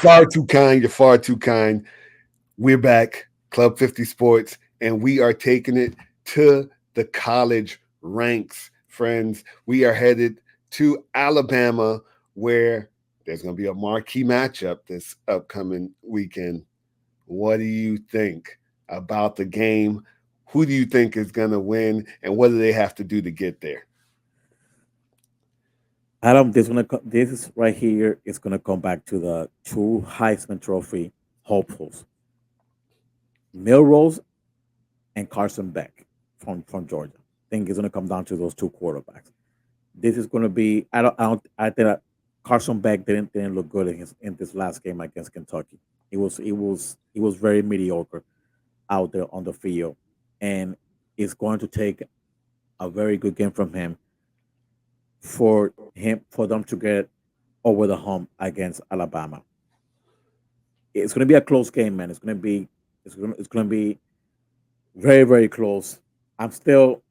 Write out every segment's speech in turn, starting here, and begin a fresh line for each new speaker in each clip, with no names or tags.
far too kind. You're far too kind. We're back, Club 50 Sports, and we are taking it to the college ranks, friends. We are headed to Alabama, where there's going to be a marquee matchup this upcoming weekend. What do you think about the game? Who do you think is going to win, and what do they have to do to get there?
Adam, this is right here is gonna come back to the two Heisman Trophy hopefuls, Milrose and Carson Beck from Georgia. I think it's gonna come down to those two quarterbacks. This is gonna be. I think that Carson Beck didn't look good in this last game against Kentucky. He was very mediocre out there on the field, and it's going to take a very good game from him for them to get over the hump against Alabama. It's going to be a close game, man. It's going to be very very close. I'm still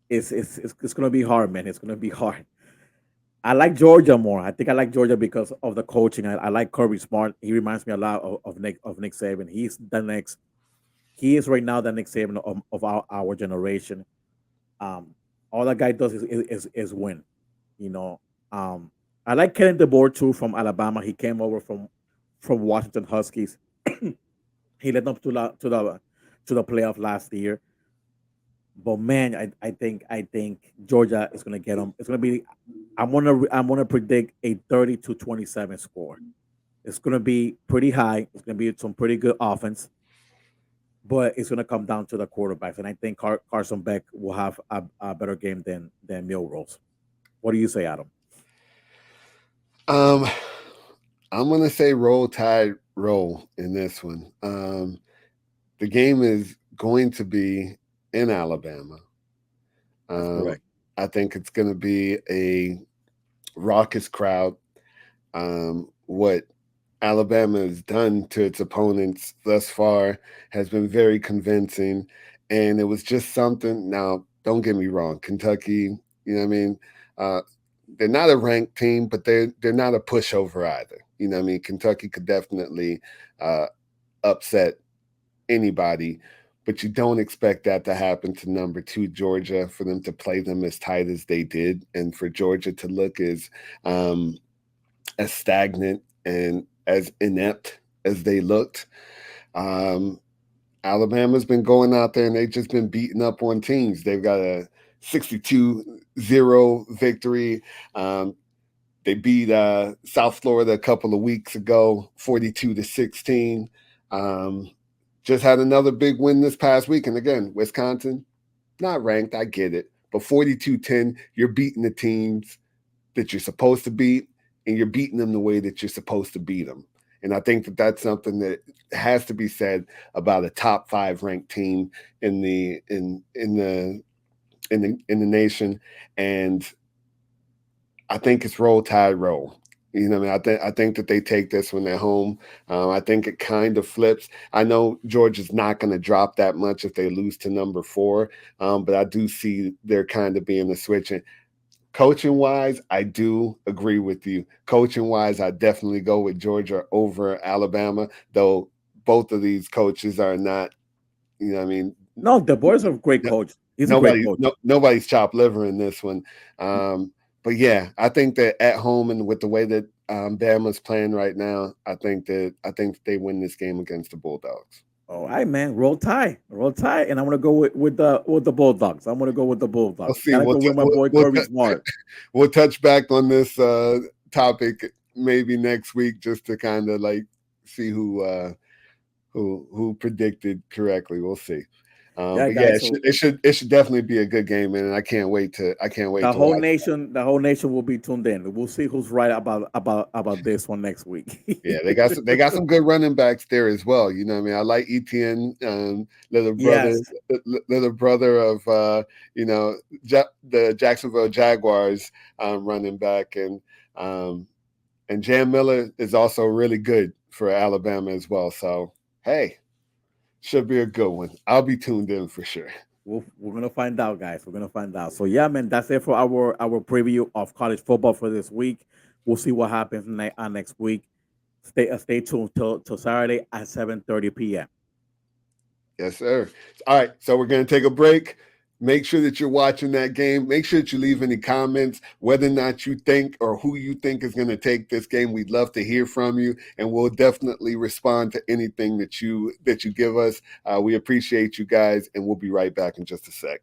it's going to be hard, man. It's going to be hard. I like Georgia more. I think I like Georgia because of the coaching. I like Kirby Smart. He reminds me a lot of Nick Saban. He is right now the Nick Saban of our generation. Um, all that guy does is win. You know, um, I like Kellen DeBoer too from Alabama. He came over from Washington Huskies. He led them to the playoff last year. But man, I think Georgia is gonna get them. It's gonna be. I'm gonna predict a 30-27 score. It's gonna be pretty high. It's gonna be some pretty good offense, but it's gonna come down to the quarterbacks. And I think Carson Beck will have a better game than Milrose. What do you say, Adam?
Um, I'm going to say roll tide roll in this one. The game is going to be in Alabama.
That's
Um,
correct.
I think it's going to be a raucous crowd. What Alabama has done to its opponents thus far has been very convincing, and it was just something. Now, don't get me wrong, Kentucky. You know what I mean? Uh, they're not a ranked team, but they're not a pushover either. You know what I mean? Kentucky could definitely uh, upset anybody, but you don't expect that to happen to number two Georgia for them to play them as tight as they did, and for Georgia to look um, as stagnant and as inept as they looked. Um, Alabama's been going out there and they've just been beating up on teams. They've got a 62-0 victory. Um, they beat South Florida a couple of weeks ago, 42-16. Um, just had another big win this past week. And again, Wisconsin, not ranked, I get it. But 42-10, you're beating the teams that you're supposed to beat, and you're beating them the way that you're supposed to beat them. And I think that that's something that has to be said about a top five ranked team in the nation. And I think it's roll tide roll. You know, what I mean, I think that they take this when they're home. I think it kind of flips. I know Georgia's not going to drop that much if they lose to number four, but I do see there kind of being a switch. And coaching wise, I do agree with you. Coaching wise, I definitely go with Georgia over Alabama, though both of these coaches are not, you know, what I mean,
No, the boys are a great coach. He's a great
nobody,
coach.
nobody's chopped liver in this one. But yeah, I think that at home and with the way that Bama's playing right now, I think they win this game against the Bulldogs.
All right, man. Roll tie, and I'm gonna go with the Bulldogs. I'm gonna go with the
I'll
Bulldogs.
see.
Gotta go with my boy Kirby Smart.
We'll touch back on this topic maybe next week just to kind of like see who predicted correctly. We'll see.
Yeah,
But yeah,
guys. So
it should definitely be a good game, man. And I can't wait
the
to
whole
watch.
nation, the whole nation will be tuned in. We'll see who's right about this one next week.
Yeah, they got some good running backs there as well. You know what I mean? I like ETN, little brother,
Yes.
little brother of the Jacksonville Jaguars running back, um, and Jam Miller is also really good for Alabama as well. So hey, should be a good one. I'll be tuned in for sure.
We're gonna find out, guys. We're gonna find out. So yeah, man, that's it for our preview of college football for this week. We'll see what happens next week. stay tuned till Saturday at 7:30 p.m.
Yes, sir. All right, so we're going to take a break. Make sure that you're watching that game. Make sure that you leave any comments, whether or not you think or who you think is going to take this game. We'd love to hear from you, and we'll definitely respond to anything that you give us. We appreciate you guys, and we'll be right back in just a sec.